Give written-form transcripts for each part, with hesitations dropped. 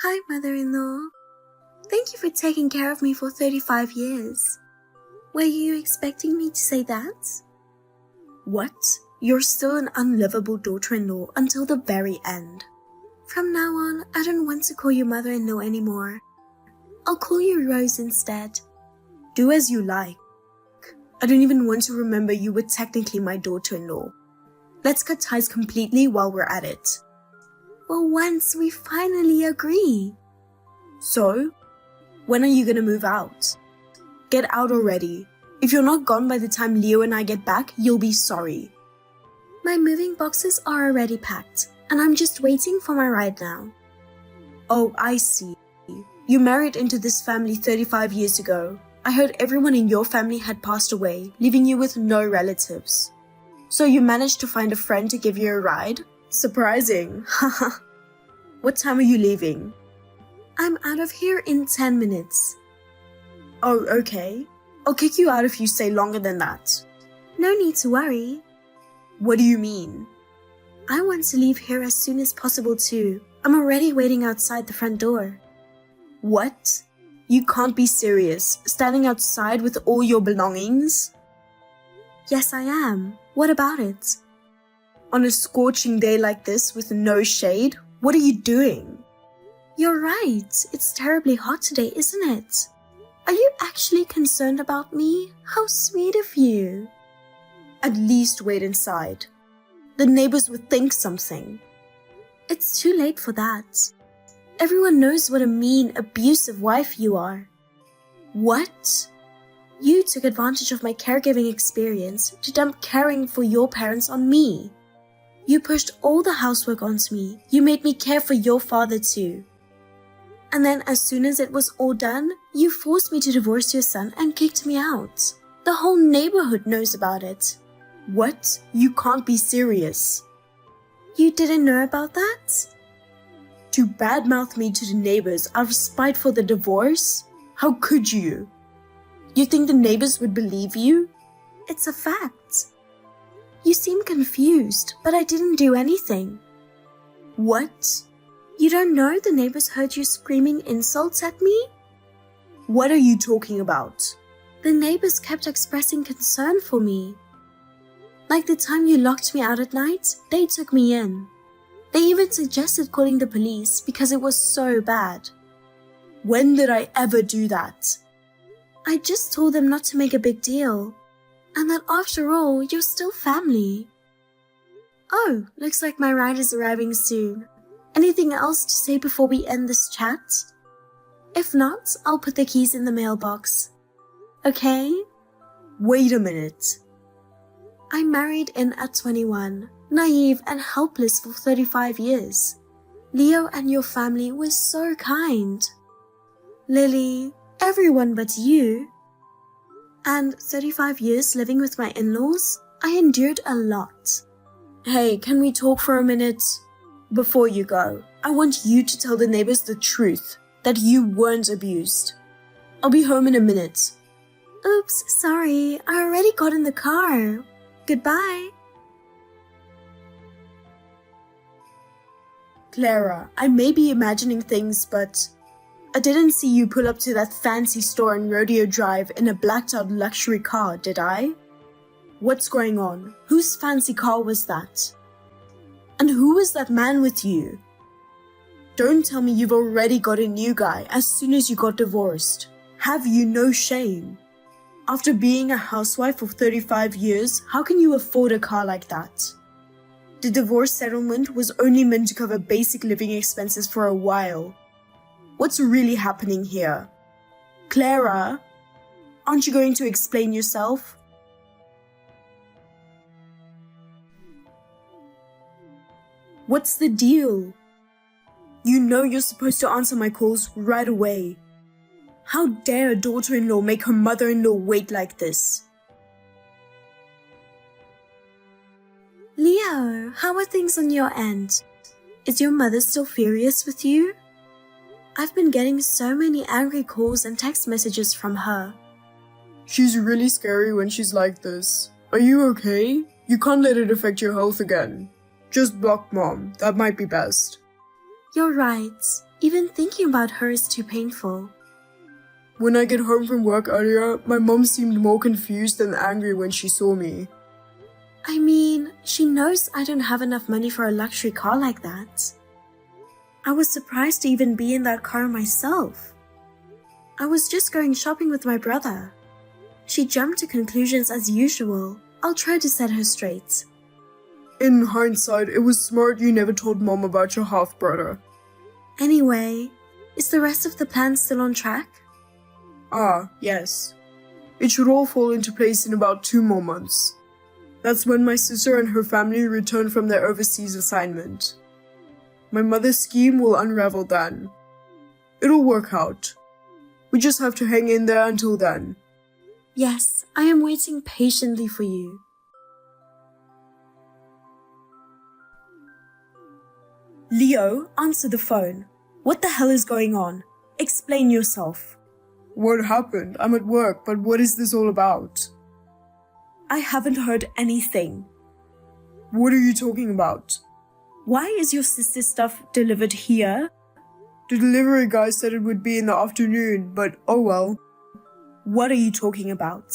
Hi, mother-in-law. Thank you for taking care of me for 35 years. Were you expecting me to say that? What? You're still an unlivable daughter-in-law until the very end. From now on, I don't want to call you mother-in-law anymore. I'll call you Rose instead. Do as you like. I don't even want to remember you were technically my daughter-in-law. Let's cut ties completely while we're at it. For once, we finally agree. So, when are you gonna move out? Get out already. If you're not gone by the time Leo and I get back, you'll be sorry. My moving boxes are already packed, and I'm just waiting for my ride now. Oh, I see. You married into this family 35 years ago. I heard everyone in your family had passed away, leaving you with no relatives. So you managed to find a friend to give you a ride? Surprising. Haha. What time are you leaving? I'm out of here in 10 minutes. Oh, okay. I'll kick you out if you stay longer than that. No need to worry. What do you mean? I want to leave here as soon as possible too. I'm already waiting outside the front door. What? You can't be serious, standing outside with all your belongings? Yes, I am. What about it? On a scorching day like this with no shade, what are you doing? You're right. It's terribly hot today, isn't it? Are you actually concerned about me? How sweet of you. At least wait inside. The neighbors would think something. It's too late for that. Everyone knows what a mean, abusive wife you are. What? You took advantage of my caregiving experience to dump caring for your parents on me. You pushed all the housework onto me. You made me care for your father too. And then as soon as it was all done, you forced me to divorce your son and kicked me out. The whole neighborhood knows about it. What? You can't be serious. You didn't know about that? To badmouth me to the neighbors out of spite for the divorce? How could you? You think the neighbors would believe you? It's a fact. You seem confused, but I didn't do anything. What? You don't know the neighbors heard you screaming insults at me? What are you talking about? The neighbors kept expressing concern for me. Like the time you locked me out at night, they took me in. They even suggested calling the police because it was so bad. When did I ever do that? I just told them not to make a big deal. And that after all, you're still family. Oh, looks like my ride is arriving soon. Anything else to say before we end this chat? If not, I'll put the keys in the mailbox. Okay? Wait a minute. I married in at 21, naive and helpless for 35 years. Leo and your family were so kind. Lily, everyone but you. And 35 years living with my in-laws, I endured a lot. Hey, can we talk for a minute? Before you go, I want you to tell the neighbors the truth, that you weren't abused. I'll be home in a minute. Oops, sorry, I already got in the car. Goodbye. Clara, I may be imagining things, but I didn't see you pull up to that fancy store in Rodeo Drive in a blacked-out luxury car, did I? What's going on? Whose fancy car was that? And who was that man with you? Don't tell me you've already got a new guy as soon as you got divorced. Have you no shame? After being a housewife for 35 years, how can you afford a car like that? The divorce settlement was only meant to cover basic living expenses for a while. What's really happening here? Clara, aren't you going to explain yourself? What's the deal? You know you're supposed to answer my calls right away. How dare a daughter-in-law make her mother-in-law wait like this? Leo, how are things on your end? Is your mother still furious with you? I've been getting so many angry calls and text messages from her. She's really scary when she's like this. Are you okay? You can't let it affect your health again. Just block Mom, that might be best. You're right. Even thinking about her is too painful. When I get home from work earlier, my mom seemed more confused than angry when she saw me. I mean, she knows I don't have enough money for a luxury car like that. I was surprised to even be in that car myself. I was just going shopping with my brother. She jumped to conclusions as usual. I'll try to set her straight. In hindsight, it was smart you never told Mom about your half-brother. Anyway, is the rest of the plan still on track? Ah, yes. It should all fall into place in about 2 more months. That's when my sister and her family return from their overseas assignment. My mother's scheme will unravel then. It'll work out. We just have to hang in there until then. Yes, I am waiting patiently for you. Leo, answer the phone. What the hell is going on? Explain yourself. What happened? I'm at work, but what is this all about? I haven't heard anything. What are you talking about? Why is your sister's stuff delivered here? The delivery guy said it would be in the afternoon, but oh well. What are you talking about?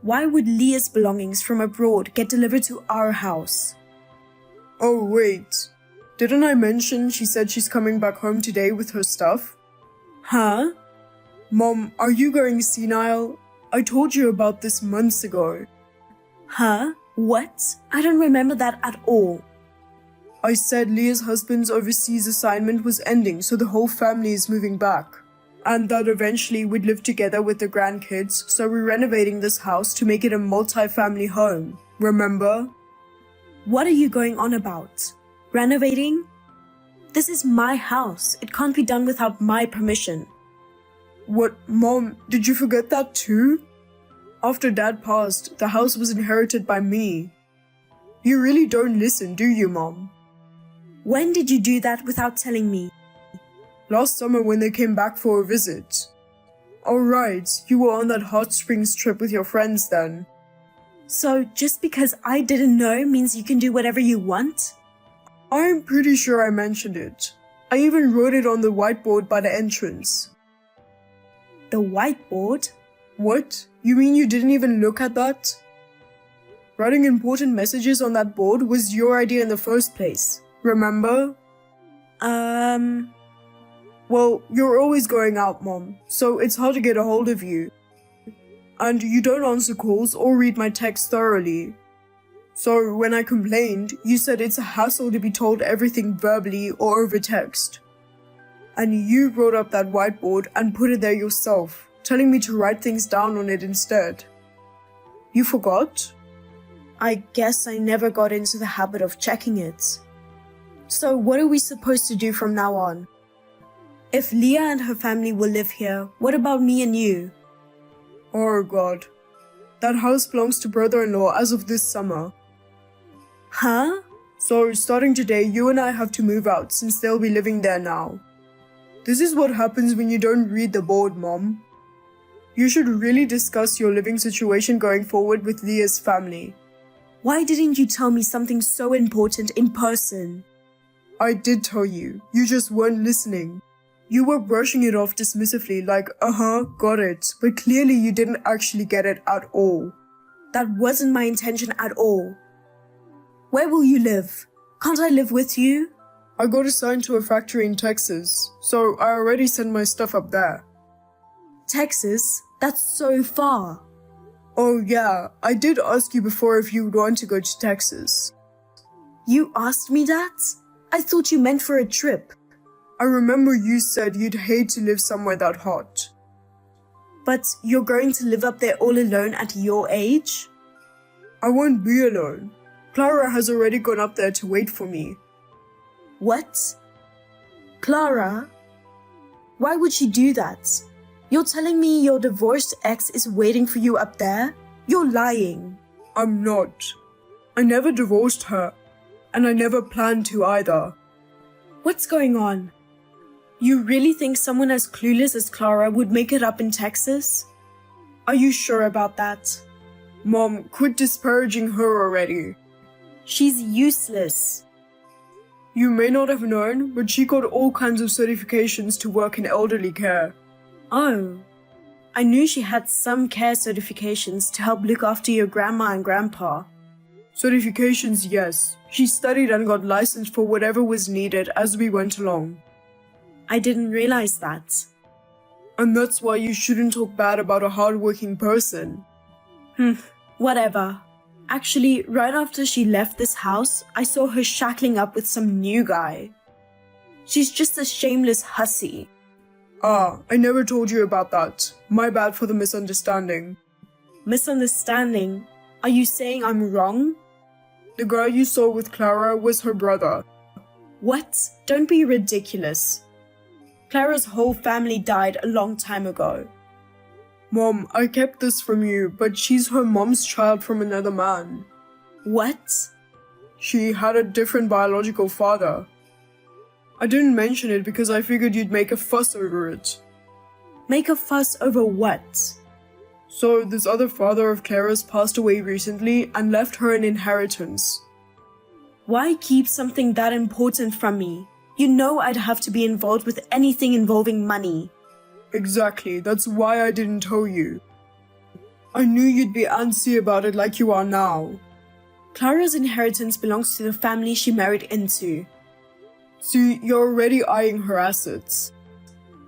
Why would Leah's belongings from abroad get delivered to our house? Oh wait, didn't I mention she said she's coming back home today with her stuff? Huh? Mom, are you going senile? I told you about this months ago. Huh? What? I don't remember that at all. I said Leah's husband's overseas assignment was ending, so the whole family is moving back. And that eventually we'd live together with the grandkids, so we're renovating this house to make it a multi-family home. Remember? What are you going on about? Renovating? This is my house. It can't be done without my permission. What, Mom, did you forget that too? After Dad passed, the house was inherited by me. You really don't listen, do you, Mom? When did you do that without telling me? Last summer when they came back for a visit. Alright, you were on that hot springs trip with your friends then. So, just because I didn't know means you can do whatever you want? I'm pretty sure I mentioned it. I even wrote it on the whiteboard by the entrance. The whiteboard? What? You mean you didn't even look at that? Writing important messages on that board was your idea in the first place. Remember? Well, you're always going out, Mom, so it's hard to get a hold of you. And you don't answer calls or read my texts thoroughly. So when I complained, you said it's a hassle to be told everything verbally or over text. And you wrote up that whiteboard and put it there yourself, telling me to write things down on it instead. You forgot? I guess I never got into the habit of checking it. So what are we supposed to do from now on? If Leah and her family will live here, what about me and you? Oh God. That house belongs to brother-in-law as of this summer. Huh? So starting today, you and I have to move out since they'll be living there now. This is what happens when you don't read the board, Mom. You should really discuss your living situation going forward with Leah's family. Why didn't you tell me something so important in person? I did tell you. You just weren't listening. You were brushing it off dismissively like, got it. But clearly you didn't actually get it at all. That wasn't my intention at all. Where will you live? Can't I live with you? I got assigned to a factory in Texas, so I already sent my stuff up there. Texas? That's so far. Oh yeah, I did ask you before if you would want to go to Texas. You asked me that? I thought you meant for a trip. I remember you said you'd hate to live somewhere that hot. But you're going to live up there all alone at your age? I won't be alone. Clara has already gone up there to wait for me. What? Clara? Why would she do that? You're telling me your divorced ex is waiting for you up there? You're lying. I'm not. I never divorced her, and I never planned to either. What's going on? You really think someone as clueless as Clara would make it up in Texas? Are you sure about that? Mom, quit disparaging her already. She's useless. You may not have known, but she got all kinds of certifications to work in elderly care. Oh. I knew she had some care certifications to help look after your grandma and grandpa. Certifications, yes. She studied and got licensed for whatever was needed as we went along. I didn't realize that. And that's why you shouldn't talk bad about a hardworking person. Whatever. Actually, right after she left this house, I saw her shackling up with some new guy. She's just a shameless hussy. Ah, I never told you about that. My bad for the misunderstanding. Misunderstanding? Are you saying I'm wrong? The guy you saw with Clara was her brother. What? Don't be ridiculous. Clara's whole family died a long time ago. Mom, I kept this from you, but she's her mom's child from another man. What? She had a different biological father. I didn't mention it because I figured you'd make a fuss over it. Make a fuss over what? So, this other father of Clara's passed away recently and left her an inheritance. Why keep something that important from me? You know I'd have to be involved with anything involving money. Exactly, that's why I didn't tell you. I knew you'd be antsy about it like you are now. Clara's inheritance belongs to the family she married into. See, you're already eyeing her assets.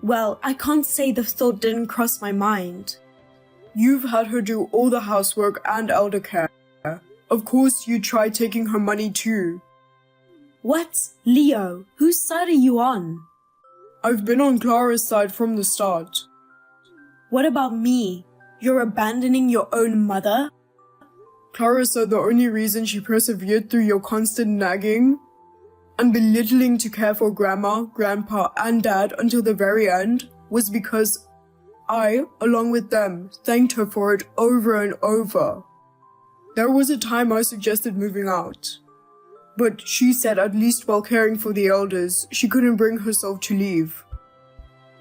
Well, I can't say the thought didn't cross my mind. You've had her do all the housework and elder care. Of course, you tried taking her money too. What? Leo, whose side are you on? I've been on Clara's side from the start. What about me? You're abandoning your own mother? Clara said the only reason she persevered through your constant nagging and belittling to care for Grandma, Grandpa, and Dad until the very end was because I, along with them, thanked her for it over and over. There was a time I suggested moving out, but she said at least while caring for the elders, she couldn't bring herself to leave.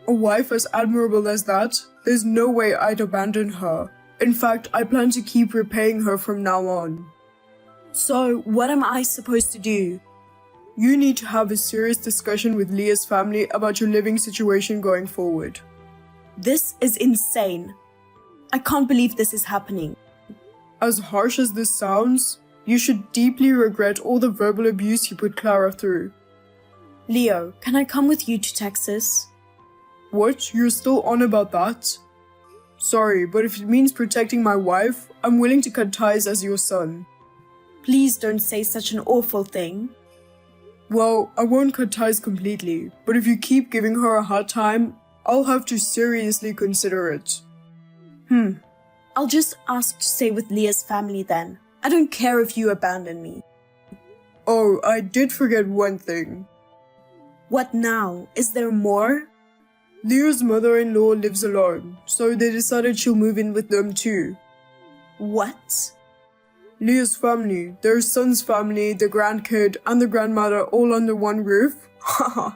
A wife as admirable as that, there's no way I'd abandon her. In fact, I plan to keep repaying her from now on. So, what am I supposed to do? You need to have a serious discussion with Leah's family about your living situation going forward. This is insane. I can't believe this is happening. As harsh as this sounds, you should deeply regret all the verbal abuse you put Clara through. Leo, can I come with you to Texas? What? You're still on about that? Sorry, but if it means protecting my wife, I'm willing to cut ties as your son. Please don't say such an awful thing. Well, I won't cut ties completely, but if you keep giving her a hard time, I'll have to seriously consider it. I'll just ask to stay with Leah's family then. I don't care if you abandon me. Oh, I did forget one thing. What now? Is there more? Leah's mother-in-law lives alone, so they decided she'll move in with them too. What? Leah's family, their son's family, the grandkid, and the grandmother all under one roof? Haha.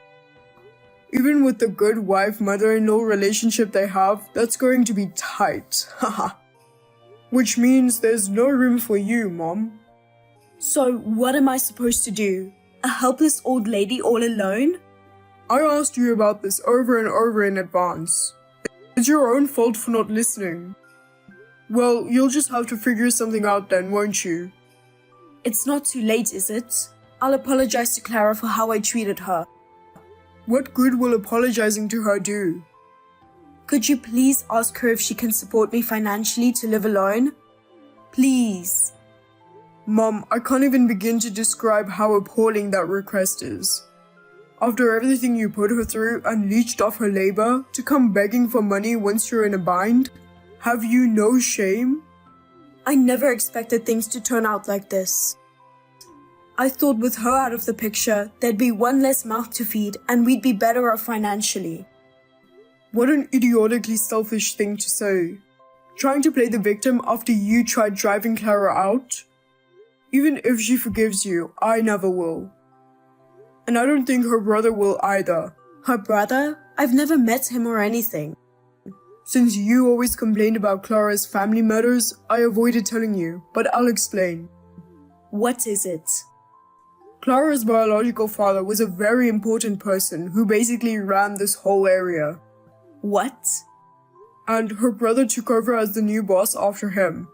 Even with the good wife-mother-in-law relationship they have, that's going to be tight. Haha. Which means there's no room for you, Mom. So what am I supposed to do? A helpless old lady all alone? I asked you about this over and over in advance. It's your own fault for not listening. Well, you'll just have to figure something out then, won't you? It's not too late, is it? I'll apologize to Clara for how I treated her. What good will apologizing to her do? Could you please ask her if she can support me financially to live alone? Please. Mom, I can't even begin to describe how appalling that request is. After everything you put her through and leeched off her labor to come begging for money once you're in a bind, have you no shame? I never expected things to turn out like this. I thought with her out of the picture, there'd be one less mouth to feed and we'd be better off financially. What an idiotically selfish thing to say. Trying to play the victim after you tried driving Clara out? Even if she forgives you, I never will. And I don't think her brother will either. Her brother? I've never met him or anything. Since you always complained about Clara's family matters, I avoided telling you, but I'll explain. What is it? Clara's biological father was a very important person who basically ran this whole area. What? And her brother took over as the new boss after him.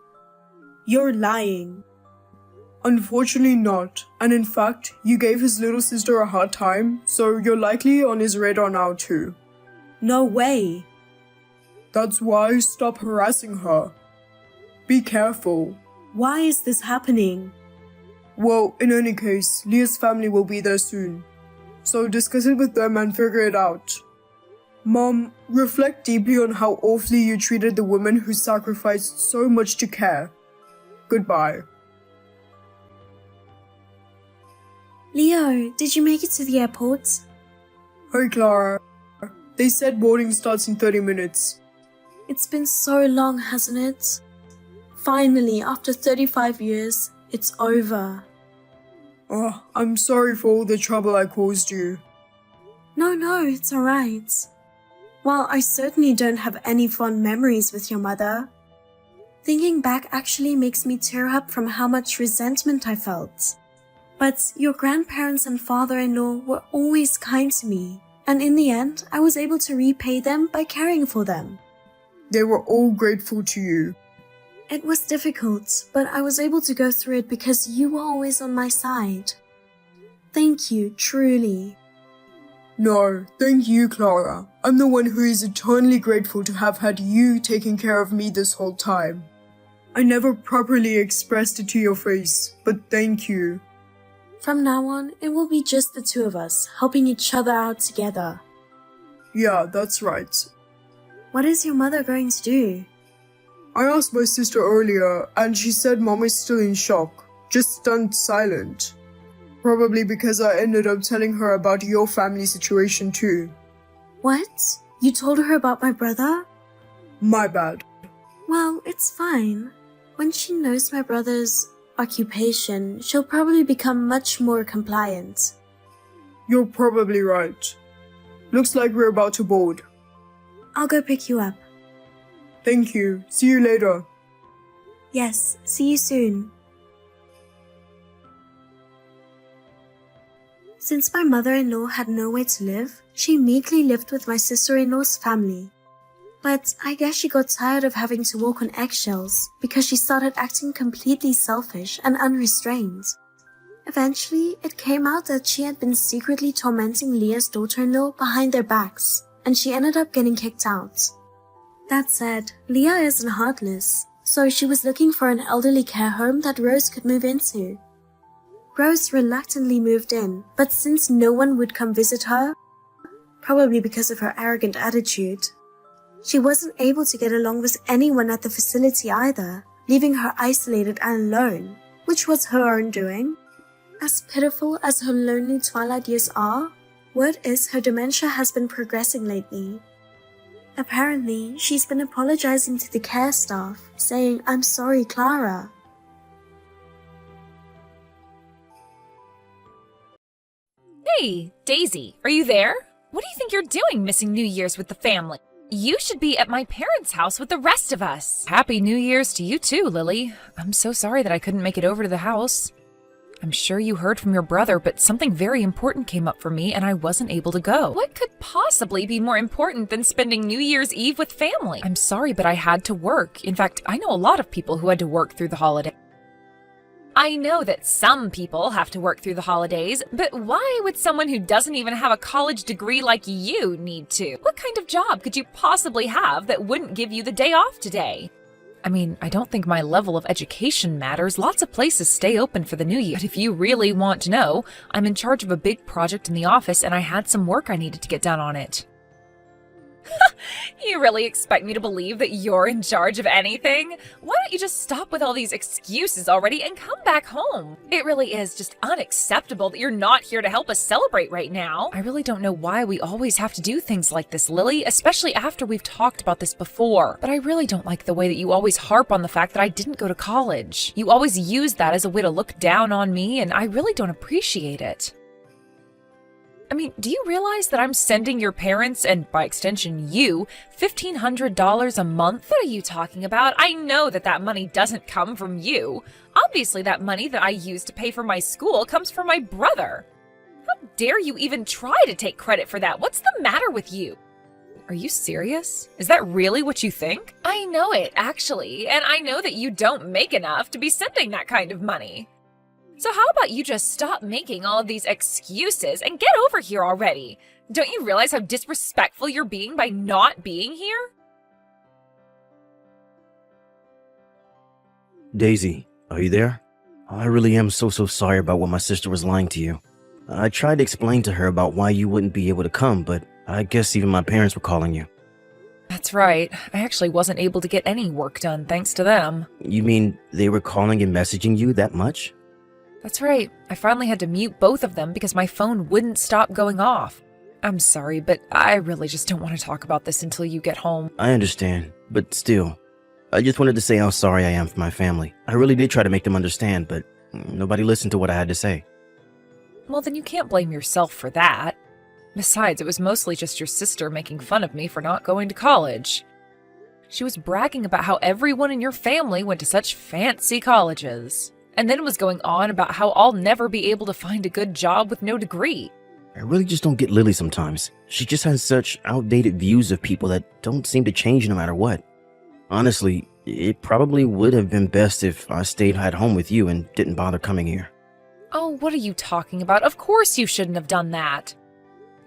You're lying. Unfortunately not, and in fact, you gave his little sister a hard time, so you're likely on his radar now too. No way. That's why stop harassing her. Be careful. Why is this happening? Well, in any case, Leah's family will be there soon. So discuss it with them and figure it out. Mom, reflect deeply on how awfully you treated the woman who sacrificed so much to care. Goodbye. Leo, did you make it to the airport? Hey Clara. They said boarding starts in 30 minutes. It's been so long, hasn't it? Finally, after 35 years, it's over. Oh, I'm sorry for all the trouble I caused you. No, it's alright. While I certainly don't have any fond memories with your mother, thinking back actually makes me tear up from how much resentment I felt. But your grandparents and father-in-law were always kind to me, and in the end, I was able to repay them by caring for them. They were all grateful to you. It was difficult, but I was able to go through it because you were always on my side. Thank you, truly. No, thank you, Clara. I'm the one who is eternally grateful to have had you taking care of me this whole time. I never properly expressed it to your face, but thank you. From now on, it will be just the two of us, helping each other out together. Yeah, that's right. What is your mother going to do? I asked my sister earlier, and she said Mom is still in shock, just stunned silent. Probably because I ended up telling her about your family situation too. What? You told her about my brother? My bad. Well, it's fine. When she knows my brother's occupation, she'll probably become much more compliant. You're probably right. Looks like we're about to board. I'll go pick you up. Thank you. See you later. Yes, see you soon. Since my mother-in-law had nowhere to live, she meekly lived with my sister-in-law's family. But I guess she got tired of having to walk on eggshells because she started acting completely selfish and unrestrained. Eventually, it came out that she had been secretly tormenting Leah's daughter-in-law behind their backs, and she ended up getting kicked out. That said, Leah isn't heartless, so she was looking for an elderly care home that Rose could move into. Rose reluctantly moved in, but since no one would come visit her, probably because of her arrogant attitude, she wasn't able to get along with anyone at the facility either, leaving her isolated and alone, which was her own doing. As pitiful as her lonely twilight years are, word is her dementia has been progressing lately. Apparently, she's been apologizing to the care staff, saying, "I'm sorry, Clara." Hey, Daisy, are you there? What do you think you're doing missing New Year's with the family? You should be at my parents' house with the rest of us. Happy New Year's to you too, Lily. I'm so sorry that I couldn't make it over to the house. I'm sure you heard from your brother, but something very important came up for me and I wasn't able to go. What could possibly be more important than spending New Year's Eve with family? I'm sorry, but I had to work. In fact, I know a lot of people who had to work through the holiday. I know that some people have to work through the holidays, but why would someone who doesn't even have a college degree like you need to? What kind of job could you possibly have that wouldn't give you the day off today? I mean, I don't think my level of education matters. Lots of places stay open for the new year. But if you really want to know, I'm in charge of a big project in the office and I had some work I needed to get done on it. You really expect me to believe that you're in charge of anything? Why don't you just stop with all these excuses already and come back home? It really is just unacceptable that you're not here to help us celebrate right now. I really don't know why we always have to do things like this, Lily, especially after we've talked about this before. But I really don't like the way that you always harp on the fact that I didn't go to college. You always use that as a way to look down on me, and I really don't appreciate it. I mean, do you realize that I'm sending your parents, and by extension you, $1,500 a month? What are you talking about? I know that that money doesn't come from you. Obviously, that money that I use to pay for my school comes from my brother. How dare you even try to take credit for that? What's the matter with you? Are you serious? Is that really what you think? I know it, actually, and I know that you don't make enough to be sending that kind of money. So how about you just stop making all of these excuses and get over here already? Don't you realize how disrespectful you're being by not being here? Daisy, are you there? I really am so sorry about what my sister was lying to you. I tried to explain to her about why you wouldn't be able to come, but I guess even my parents were calling you. That's right. I actually wasn't able to get any work done thanks to them. You mean they were calling and messaging you that much? That's right. I finally had to mute both of them because my phone wouldn't stop going off. I'm sorry, but I really just don't want to talk about this until you get home. I understand, but still, I just wanted to say how sorry I am for my family. I really did try to make them understand, but nobody listened to what I had to say. Well, then you can't blame yourself for that. Besides, it was mostly just your sister making fun of me for not going to college. She was bragging about how everyone in your family went to such fancy colleges, and then was going on about how I'll never be able to find a good job with no degree. I really just don't get Lily sometimes. She just has such outdated views of people that don't seem to change no matter what. Honestly, it probably would have been best if I stayed at home with you and didn't bother coming here. Oh, what are you talking about? Of course you shouldn't have done that.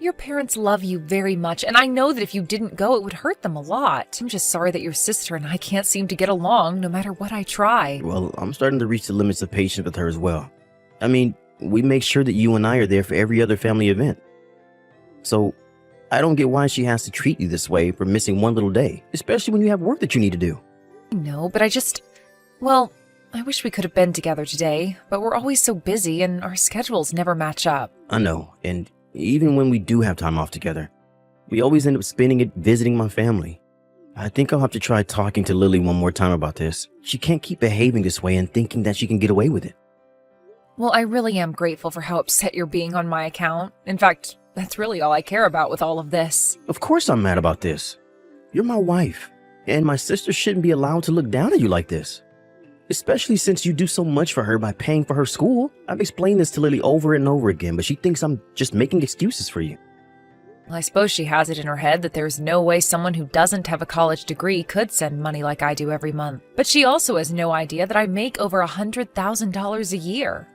Your parents love you very much, and I know that if you didn't go, it would hurt them a lot. I'm just sorry that your sister and I can't seem to get along no matter what I try. Well, I'm starting to reach the limits of patience with her as well. I mean, we make sure that you and I are there for every other family event. So, I don't get why she has to treat you this way for missing one little day, especially when you have work that you need to do. No, but well, I wish we could have been together today, but we're always so busy and our schedules never match up. I know, and even when we do have time off together, we always end up spending it visiting my family. I think I'll have to try talking to Lily one more time about this. She can't keep behaving this way and thinking that she can get away with it. Well, I really am grateful for how upset you're being on my account. In fact, that's really all I care about with all of this. Of course I'm mad about this. You're my wife, and my sister shouldn't be allowed to look down at you like this. Especially since you do so much for her by paying for her school. I've explained this to Lily over and over again, but she thinks I'm just making excuses for you. Well, I suppose she has it in her head that there's no way someone who doesn't have a college degree could send money like I do every month. But she also has no idea that I make over $100,000 a year.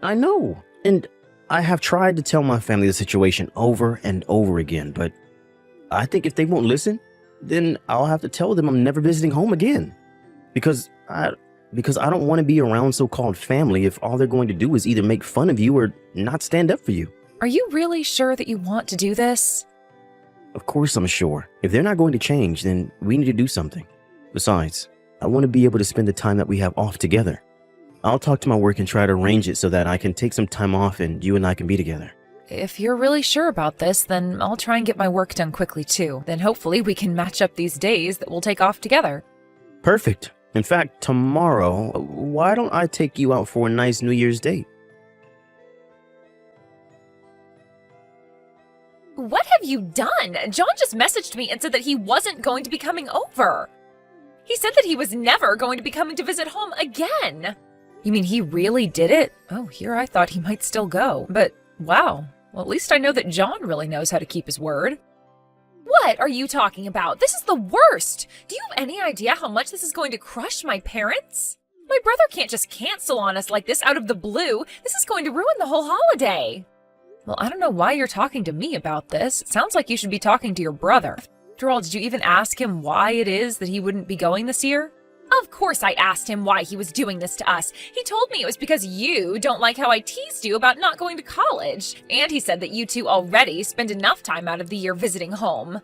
I know, and I have tried to tell my family the situation over and over again, but I think if they won't listen, then I'll have to tell them I'm never visiting home again. Because I don't want to be around so-called family if all they're going to do is either make fun of you or not stand up for you. Are you really sure that you want to do this? Of course I'm sure. If they're not going to change, then we need to do something. Besides, I want to be able to spend the time that we have off together. I'll talk to my work and try to arrange it so that I can take some time off and you and I can be together. If you're really sure about this, then I'll try and get my work done quickly too. Then hopefully we can match up these days that we'll take off together. Perfect. In fact, tomorrow, why don't I take you out for a nice New Year's date? What have you done? John just messaged me and said that he wasn't going to be coming over. He said that he was never going to be coming to visit home again. You mean he really did it? Oh, here I thought he might still go. But wow, well, at least I know that John really knows how to keep his word. What are you talking about? This is the worst. Do you have any idea how much this is going to crush my parents? My brother can't just cancel on us like this out of the blue. This is going to ruin the whole holiday. Well, I don't know why you're talking to me about this. It sounds like you should be talking to your brother. After all, did you even ask him why it is that he wouldn't be going this year? Of course I asked him why he was doing this to us. He told me it was because you don't like how I teased you about not going to college. And he said that you two already spend enough time out of the year visiting home.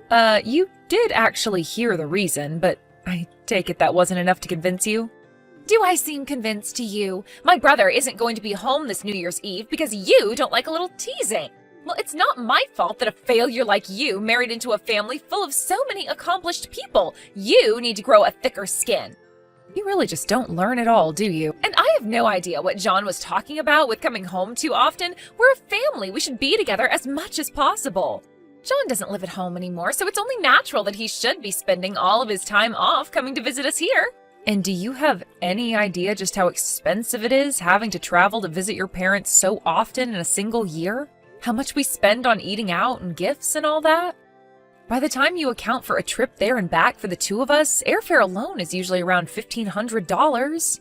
You did actually hear the reason, but I take it that wasn't enough to convince you? Do I seem convinced to you? My brother isn't going to be home this New Year's Eve because you don't like a little teasing. Well, it's not my fault that a failure like you married into a family full of so many accomplished people. You need to grow a thicker skin. You really just don't learn at all, do you? And I have no idea what John was talking about with coming home too often. We're a family. We should be together as much as possible. John doesn't live at home anymore, so it's only natural that he should be spending all of his time off coming to visit us here. And do you have any idea just how expensive it is having to travel to visit your parents so often in a single year? How much we spend on eating out and gifts and all that? By the time you account for a trip there and back for the two of us, airfare alone is usually around $1,500.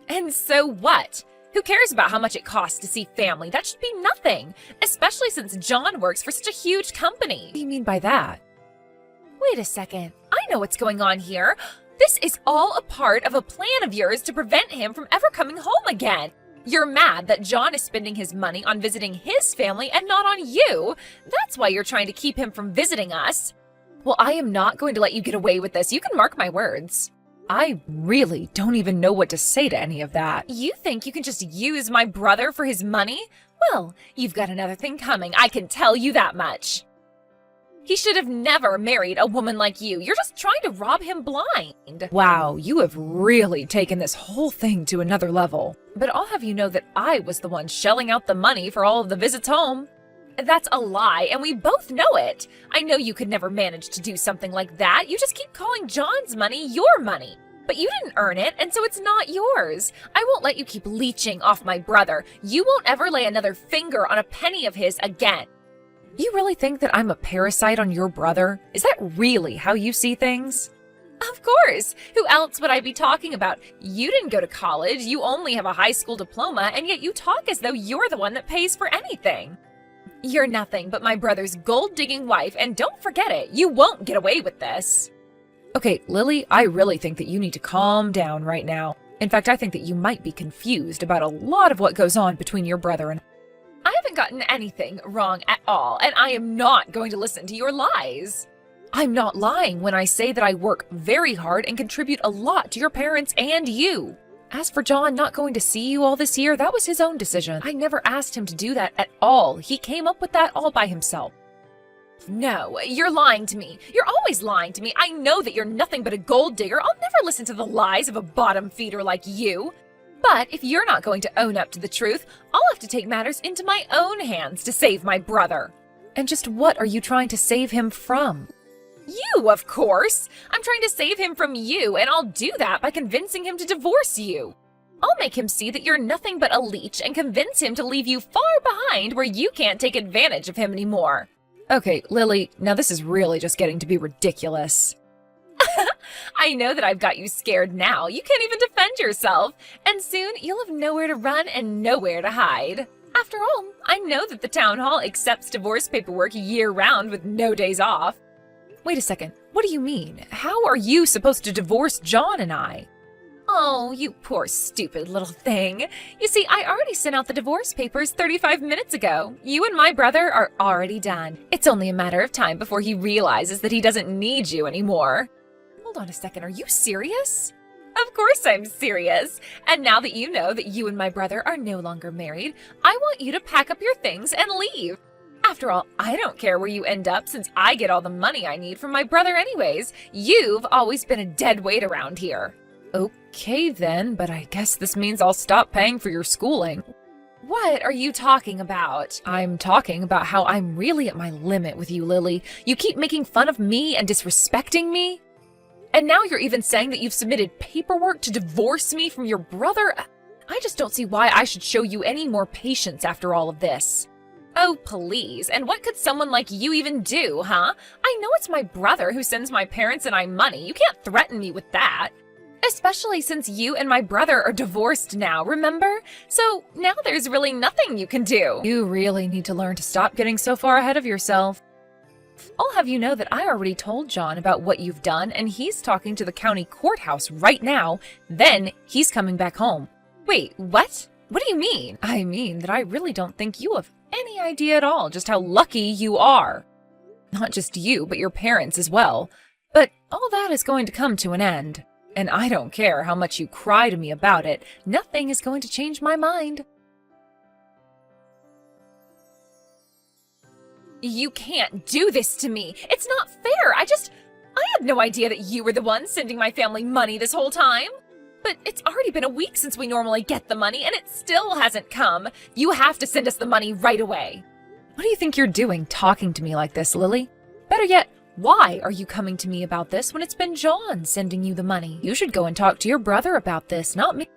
And so what? Who cares about how much it costs to see family? That should be nothing, especially since John works for such a huge company. What do you mean by that? Wait a second. I know what's going on here. This is all a part of a plan of yours to prevent him from ever coming home again. You're mad that John is spending his money on visiting his family and not on you. That's why you're trying to keep him from visiting us. Well, I am not going to let you get away with this. You can mark my words. I really don't even know what to say to any of that. You think you can just use my brother for his money? Well, you've got another thing coming. I can tell you that much. He should have never married a woman like you. You're just trying to rob him blind. Wow, you have really taken this whole thing to another level. But I'll have you know that I was the one shelling out the money for all of the visits home. That's a lie, and we both know it. I know you could never manage to do something like that. You just keep calling John's money your money. But you didn't earn it, and so it's not yours. I won't let you keep leeching off my brother. You won't ever lay another finger on a penny of his again. You really think that I'm a parasite on your brother? Is that really how you see things? Of course! Who else would I be talking about? You didn't go to college, you only have a high school diploma, and yet you talk as though you're the one that pays for anything. You're nothing but my brother's gold-digging wife, and don't forget it, you won't get away with this. Okay, Lily, I really think that you need to calm down right now. In fact, I think that you might be confused about a lot of what goes on between your brother and I haven't gotten anything wrong at all, and I am not going to listen to your lies. I'm not lying when I say that I work very hard and contribute a lot to your parents and you. As for John not going to see you all this year, that was his own decision. I never asked him to do that at all. He came up with that all by himself. No, you're lying to me. You're always lying to me. I know that you're nothing but a gold digger. I'll never listen to the lies of a bottom feeder like you. But if you're not going to own up to the truth, I'll have to take matters into my own hands to save my brother. And just what are you trying to save him from? You, of course! I'm trying to save him from you, and I'll do that by convincing him to divorce you. I'll make him see that you're nothing but a leech and convince him to leave you far behind where you can't take advantage of him anymore. Okay, Lily, now this is really just getting to be ridiculous. I know that I've got you scared now. You can't even defend yourself. And soon you'll have nowhere to run and nowhere to hide. After all, I know that the town hall accepts divorce paperwork year-round with no days off. Wait a second. What do you mean? How are you supposed to divorce John and I? Oh, you poor stupid little thing. You see, I already sent out the divorce papers 35 minutes ago. You and my brother are already done. It's only a matter of time before he realizes that he doesn't need you anymore. Hold on a second, are you serious? Of course I'm serious. And now that you know that you and my brother are no longer married, I want you to pack up your things and leave. After all, I don't care where you end up since I get all the money I need from my brother anyways. You've always been a dead weight around here. Okay then, but I guess this means I'll stop paying for your schooling. What are you talking about? I'm talking about how I'm really at my limit with you, Lily. You keep making fun of me and disrespecting me. And now you're even saying that you've submitted paperwork to divorce me from your brother? I just don't see why I should show you any more patience after all of this. Oh, please. And what could someone like you even do, huh? I know it's my brother who sends my parents and I money. You can't threaten me with that. Especially since you and my brother are divorced now, remember? So now there's really nothing you can do. You really need to learn to stop getting so far ahead of yourself. I'll have you know that I already told John about what you've done, and he's talking to the county courthouse right now. Then he's coming back home. Wait, what? What do you mean? I mean that I really don't think you have any idea at all just how lucky you are. Not just you, but your parents as well. But all that is going to come to an end. And I don't care how much you cry to me about it. Nothing is going to change my mind. You can't do this to me. It's not fair. I had no idea that you were the one sending my family money this whole time. But it's already been a week since we normally get the money, and it still hasn't come. You have to send us the money right away. What do you think you're doing talking to me like this, Lily? Better yet, why are you coming to me about this when it's been John sending you the money? You should go and talk to your brother about this, not me.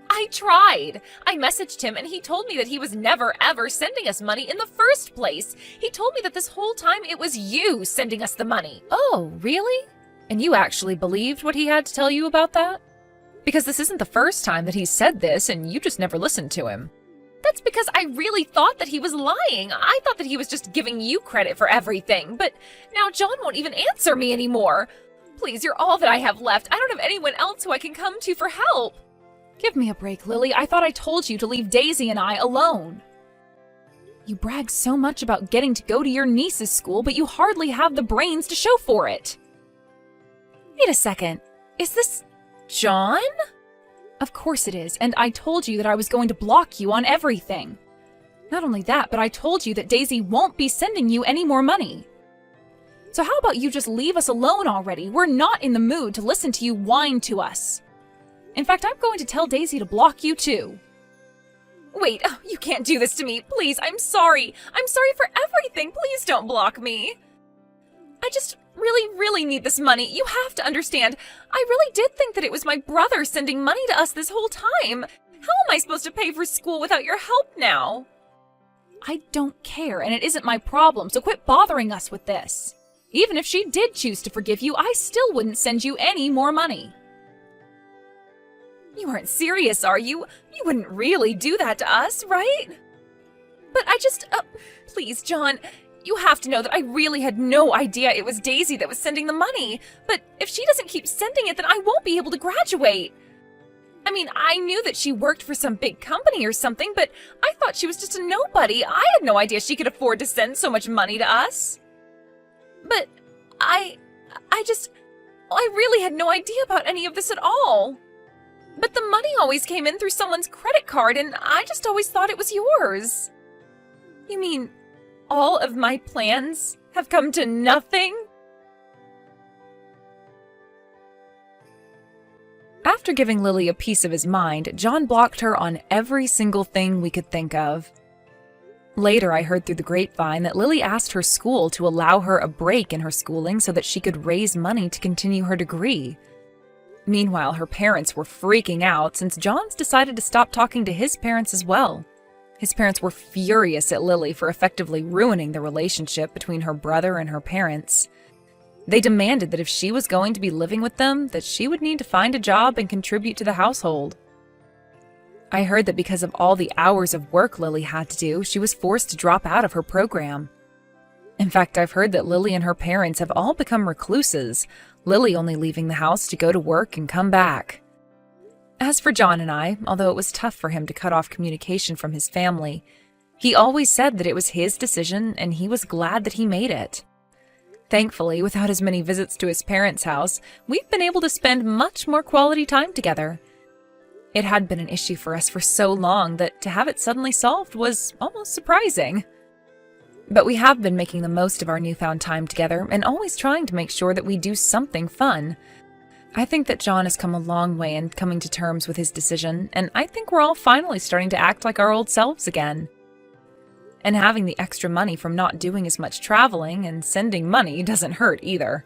I tried. I messaged him and he told me that he was never ever sending us money in the first place. He told me that this whole time it was you sending us the money. Oh, really? And you actually believed what he had to tell you about that? Because this isn't the first time that he's said this and you just never listened to him. That's because I really thought that he was lying. I thought that he was just giving you credit for everything. But now John won't even answer me anymore. Please, you're all that I have left. I don't have anyone else who I can come to for help. Give me a break, Lily. I thought I told you to leave Daisy and I alone. You brag so much about getting to go to your niece's school, but you hardly have the brains to show for it. Wait a second. Is this John? Of course it is, and I told you that I was going to block you on everything. Not only that, but I told you that Daisy won't be sending you any more money. So how about you just leave us alone already? We're not in the mood to listen to you whine to us. In fact, I'm going to tell Daisy to block you too. Wait, you can't do this to me. Please, I'm sorry. I'm sorry for everything. Please don't block me. I just really need this money. You have to understand. I really did think that it was my brother sending money to us this whole time. How am I supposed to pay for school without your help now? I don't care, and it isn't my problem, so quit bothering us with this. Even if she did choose to forgive you, I still wouldn't send you any more money. You aren't serious, are you? You wouldn't really do that to us, right? But I just, please, John, you have to know that I really had no idea it was Daisy that was sending the money. But if she doesn't keep sending it, then I won't be able to graduate. I mean, I knew that she worked for some big company or something, but I thought she was just a nobody. I had no idea she could afford to send so much money to us. But I really had no idea about any of this at all. But the money always came in through someone's credit card, and I just always thought it was yours. You mean all of my plans have come to nothing? After giving Lily a piece of his mind, John blocked her on every single thing we could think of. Later, I heard through the grapevine that Lily asked her school to allow her a break in her schooling so that she could raise money to continue her degree. Meanwhile, her parents were freaking out since John's decided to stop talking to his parents as well. His parents were furious at Lily for effectively ruining the relationship between her brother and her parents. They demanded that if she was going to be living with them, that she would need to find a job and contribute to the household. I heard that because of all the hours of work Lily had to do, she was forced to drop out of her program. In fact, I've heard that Lily and her parents have all become recluses, Lily only leaving the house to go to work and come back. As for John and I, although it was tough for him to cut off communication from his family, he always said that it was his decision and he was glad that he made it. Thankfully, without as many visits to his parents' house, we've been able to spend much more quality time together. It had been an issue for us for so long that to have it suddenly solved was almost surprising. But we have been making the most of our newfound time together and always trying to make sure that we do something fun. I think that John has come a long way in coming to terms with his decision, and I think we're all finally starting to act like our old selves again. And having the extra money from not doing as much traveling and sending money doesn't hurt either.